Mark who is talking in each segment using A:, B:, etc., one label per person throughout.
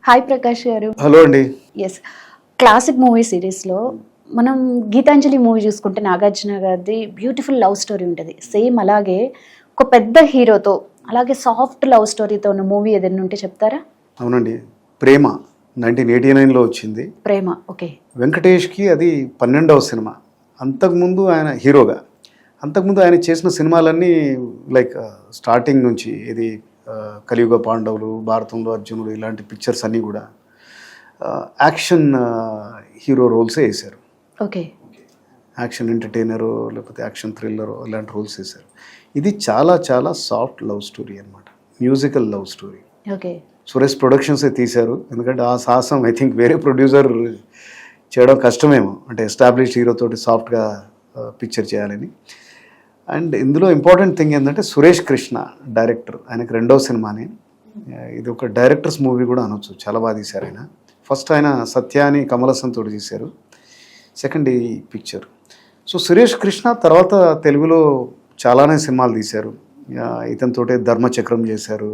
A: Hi Prakash గారు.
B: Hello అండి.
A: Yes, classic movie సిరీస్లో మనం గీతాంజలి మూవీ చూసుకుంటే నాగార్జున గారిది బ్యూటిఫుల్ లవ్ స్టోరీ ఉంటుంది. సేమ్ అలాగే ఒక పెద్ద హీరోతో అలాగే సాఫ్ట్ లవ్ స్టోరీతో ఉన్న మూవీ ఏదైనా ఉంటే చెప్తారా?
B: అవునండి, ప్రేమ 1989లో వచ్చింది.
A: ప్రేమ, ఓకే.
B: వెంకటేష్కి అది 12వ సినిమా. అంతకుముందు ఆయన హీరోగా, అంతకుముందు ఆయన చేసిన సినిమాలన్నీ లైక్ స్టార్టింగ్ నుంచి ఇది కలియుగ పాండవులు, భారతంలో అర్జునుడు, ఇలాంటి పిక్చర్స్ అన్నీ కూడా యాక్షన్ హీరో రోల్సే వేశారు.
A: ఓకే.
B: యాక్షన్ ఎంటర్టైనరు లేకపోతే యాక్షన్ థ్రిల్లరు ఇలాంటి రోల్స్ వేశారు. ఇది చాలా చాలా సాఫ్ట్ లవ్ స్టోరీ అనమాట, musical love story.
A: Okay.
B: Suresh ప్రొడక్షన్సే తీశారు. ఎందుకంటే ఆ సాహసం ఐ థింక్ వేరే ప్రొడ్యూసర్ చేయడం కష్టమేమో, అంటే ఎస్టాబ్లిష్డ్ హీరోతోటి సాఫ్ట్గా పిక్చర్ చేయాలని. అండ్ ఇందులో ఇంపార్టెంట్ థింగ్ ఏంటంటే సురేష్ కృష్ణ డైరెక్టర్, ఆయనకు 2వ సినిమాని. ఇది ఒక డైరెక్టర్స్ మూవీ కూడా అనొచ్చు, చాలా బాగా తీశారు ఆయన. ఫస్ట్ ఆయన సత్యాని కమలసన్ తోటి చేశారు, సెకండ్ ఈ పిక్చర్. సో సురేష్ కృష్ణ తర్వాత తెలుగులో చాలానే సినిమాలు తీశారు. ఇతనితోటే ధర్మచక్రం చేశారు,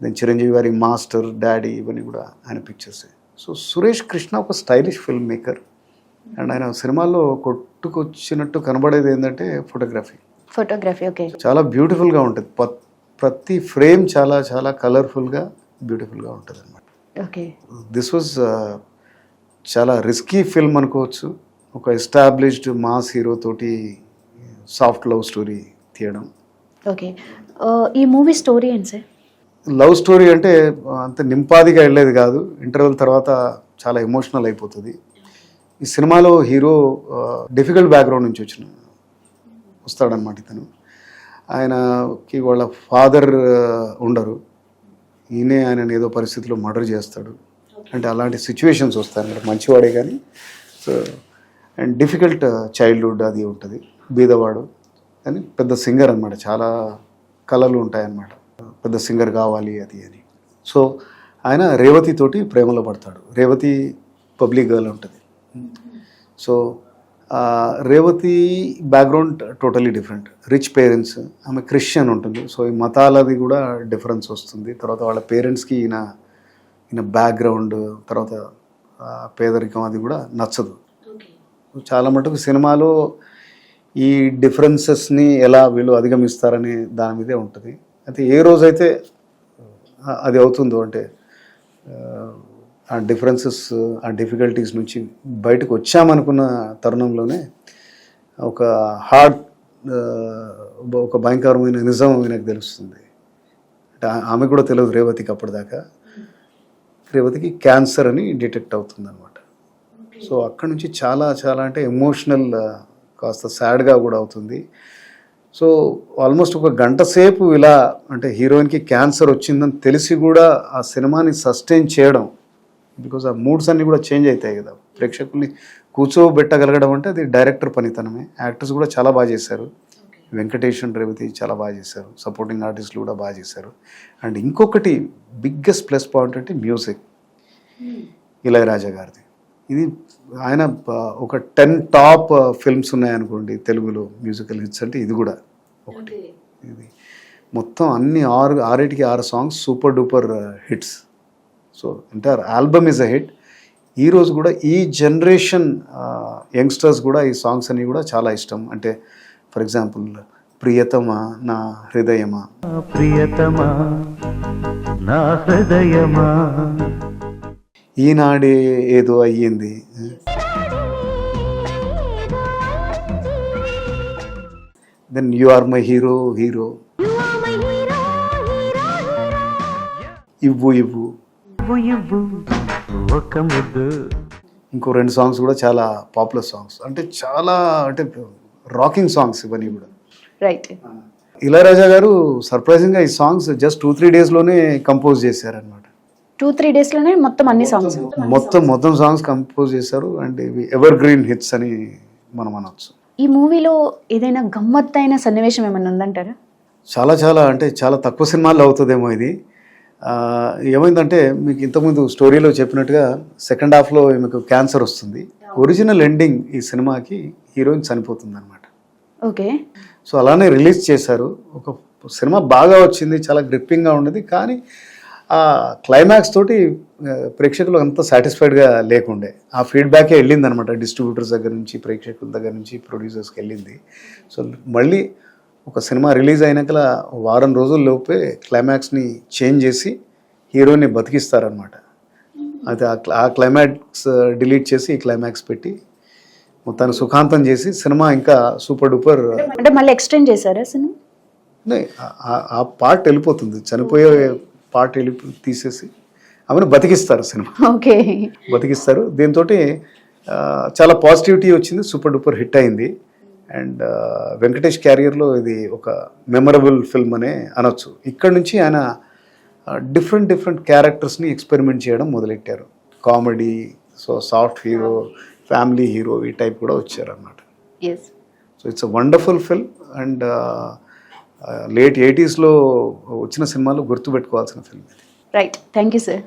B: దెన్ చిరంజీవి గారి మాస్టర్, డాడీ, ఇవన్నీ కూడా ఆయన పిక్చర్సే. సో సురేష్ కృష్ణ ఒక స్టైలిష్ ఫిల్మ్ మేకర్. అండ్ ఆయన సినిమాల్లో కొట్టుకొచ్చినట్టు కనబడేది ఏంటంటే ఫోటోగ్రఫీ.
A: ఓకే.
B: చాలా బ్యూటిఫుల్గా ఉంటుంది, ప్రతి ఫ్రేమ్ చాలా చాలా కలర్ఫుల్గా బ్యూటిఫుల్గా ఉంటుంది అనమాట.
A: ఓకే.
B: దిస్ వాజ్ చాలా రిస్కీ ఫిల్మ్ అనుకోవచ్చు. ఒక ఎస్టాబ్లిష్డ్ మాస్ హీరో తోటి సాఫ్ట్ లవ్ స్టోరీ తీయడం.
A: ఓకే. ఈ మూవీ స్టోరీ ఏంటి సార్?
B: లవ్ స్టోరీ అంటే అంత నింపాదిగా వెళ్ళేది కాదు, ఇంటర్వెల్ తర్వాత చాలా ఎమోషనల్ అయిపోతుంది. ఈ సినిమాలో హీరో డిఫికల్ట్ బ్యాక్గ్రౌండ్ నుంచి వస్తాడనమాట. ఇతను, ఆయనకి వాళ్ళ ఫాదర్ ఉండరు, ఈయనే ఆయనను ఏదో పరిస్థితిలో మర్డర్ చేస్తాడు. అంటే అలాంటి సిచ్యువేషన్స్ వస్తాయి అన్నమాట. మంచివాడే కానీ సో అండ్ డిఫికల్ట్ చైల్డ్హుడ్ అది ఉంటుంది, బీదవాడు అని. పెద్ద సింగర్ అనమాట, చాలా కళలు ఉంటాయన్నమాట, పెద్ద సింగర్ కావాలి అది అని. సో ఆయన రేవతి తోటి ప్రేమలో పడతాడు. రేవతి పబ్లిక్ గర్ల్ ఉంటుంది. So Revathi background totally different, rich parents, ఆమె క్రిస్టియన్ ఉంటుంది. సో ఈ మతాలది కూడా డిఫరెన్స్ వస్తుంది. తర్వాత వాళ్ళ పేరెంట్స్కి ఈయన బ్యాక్గ్రౌండ్, తర్వాత పేదరికం అది కూడా నచ్చదు. చాలా మటుకు సినిమాలో ఈ డిఫరెన్సెస్ని ఎలా వీళ్ళు అధిగమిస్తారనే దాని మీదే ఉంటుంది. అయితే ఏ రోజైతే అది అవుతుందో, అంటే ఆ డిఫరెన్సెస్, ఆ డిఫికల్టీస్ నుంచి బయటకు వచ్చామనుకున్న తరుణంలోనే ఒక హార్డ్, ఒక భయంకరమైన నిజం ఈయనకు తెలుస్తుంది. అంటే ఆమె కూడా తెలియదు రేవతికి అప్పటిదాకా. రేవతికి క్యాన్సర్ అని డిటెక్ట్ అవుతుంది అనమాట. సో అక్కడి నుంచి చాలా చాలా అంటే ఎమోషనల్, కాస్త సాడ్గా కూడా అవుతుంది. సో ఆల్మోస్ట్ ఒక గంట సేపు ఇలా, అంటే హీరోయిన్కి క్యాన్సర్ వచ్చిందని తెలిసి కూడా ఆ సినిమాని సస్టైన్ చేయడం, బికాజ్ ఆ మూడ్స్ అన్నీ కూడా చేంజ్ అవుతాయి కదా, ప్రేక్షకుల్ని కూర్చోబెట్టగలగడం అంటే అది డైరెక్టర్ పనితనమే. యాక్టర్స్ కూడా చాలా బాగా చేశారు, వెంకటేష్ అండ్ రేవతి చాలా బాగా చేశారు, సపోర్టింగ్ ఆర్టిస్టులు కూడా బాగా చేశారు. అండ్ ఇంకొకటి బిగ్గెస్ట్ ప్లస్ పాయింట్ అంటే మ్యూజిక్, ఇళయరాజా గారిది. ఇది ఆయన ఒక 10 టాప్ ఫిల్మ్స్ ఉన్నాయనుకోండి తెలుగులో మ్యూజికల్ హిట్స్ అంటే ఇది కూడా ఒకటి. ఇది మొత్తం అన్ని 6 songs super duper hits. So entire album is a hit. ఈరోజు కూడా ఈ జనరేషన్ యంగ్స్టర్స్ కూడా ఈ సాంగ్స్ అన్నీ కూడా చాలా ఇష్టం. అంటే ఫర్ ఎగ్జాంపుల్ ప్రియతమా నా హృదయమా,
C: ప్రియతమా నా హృదయమా,
B: ఈనాడే ఏదో అయ్యింది, then you are my hero, ఇవ్వు ఇవ్వు,
C: ఒక ముద్దు.
B: ఇంకో 2 సాంగ్స్ కూడా చాలా పాపులర్ సాంగ్స్, అంటే చాలా అంటే రాకింగ్ సాంగ్స్ ఇవన్నీ కూడా.
A: రైట్.
B: ఇళయరాజా గారు సర్ప్రైజింగ్గా ఈ సాంగ్స్ జస్ట్ 2-3 డేస్లోనే కంపోజ్ చేశారనమాట.
A: 2-3 డేస్లోనే మొత్తం అన్ని సాంగ్స్,
B: మొత్తం సాంగ్స్ కంపోజ్ చేశారు. అండ్ ఇవి ఎవర్ గ్రీన్ హిట్స్ అని మనం అనొచ్చు.
A: ఈ మూవీలో ఏదైనా గమ్మత్తైన సన్నివేశం ఏమైనా ఉందంటారా?
B: చాలా చాలా అంటే చాలా తక్కువ సినిమాల్లో అవుతుందేమో ఇది. ఏమైందంటే మీకు ఇంతకుముందు స్టోరీలో చెప్పినట్టుగా సెకండ్ హాఫ్లో మీకు క్యాన్సర్ వస్తుంది. ఒరిజినల్ ఎండింగ్ ఈ సినిమాకి హీరోయిన్ చనిపోతుంది అనమాట.
A: ఓకే.
B: సో అలానే రిలీజ్ చేశారు. ఒక సినిమా బాగా వచ్చింది, చాలా గ్రిప్పింగ్గా ఉండేది. కానీ ఆ క్లైమాక్స్ తోటి ప్రేక్షకులు అంత సాటిస్ఫైడ్గా లేకుండే. ఆ ఫీడ్బ్యాకే వెళ్ళింది అనమాట, డిస్ట్రిబ్యూటర్స్ దగ్గర నుంచి, ప్రేక్షకుల దగ్గర నుంచి, ప్రొడ్యూసర్స్కి వెళ్ళింది. సో మళ్ళీ ఒక సినిమా రిలీజ్ అయినాక వారం రోజుల్లోపే క్లైమాక్స్ని చేంజ్ చేసి హీరోని బతికిస్తారనమాట. అయితే ఆ క్లైమాక్స్ డిలీట్ చేసి ఈ క్లైమాక్స్ పెట్టి మొత్తాన్ని సుఖాంతం చేసి సినిమా ఇంకా సూపర్ డూపర్.
A: అంటే మళ్ళీ ఎక్స్టెండ్ చేశారా సినిమా?
B: ఆ పార్ట్ వెళ్ళిపోతుంది, చనిపోయే పార్ట్ తీసేసి ఆమెను బతికిస్తారు సినిమా.
A: ఓకే,
B: బతికిస్తారు. దీంతో చాలా పాజిటివిటీ వచ్చింది, సూపర్ డూపర్ హిట్ అయింది. అండ్ వెంకటేష్ క్యారియర్లో ఇది ఒక మెమరబుల్ ఫిల్మ్ అనే అనొచ్చు. ఇక్కడ నుంచి ఆయన డిఫరెంట్ క్యారెక్టర్స్ని ఎక్స్పెరిమెంట్ చేయడం మొదలెట్టారు. Comedy, so soft hero, family hero, ఈ టైప్ కూడా వచ్చారన్నమాట. So it's a wonderful film. And late 80s వచ్చిన సినిమాలు గుర్తుపెట్టుకోవాల్సిన ఫిల్మ్ ఇది.
A: Right, thank you sir.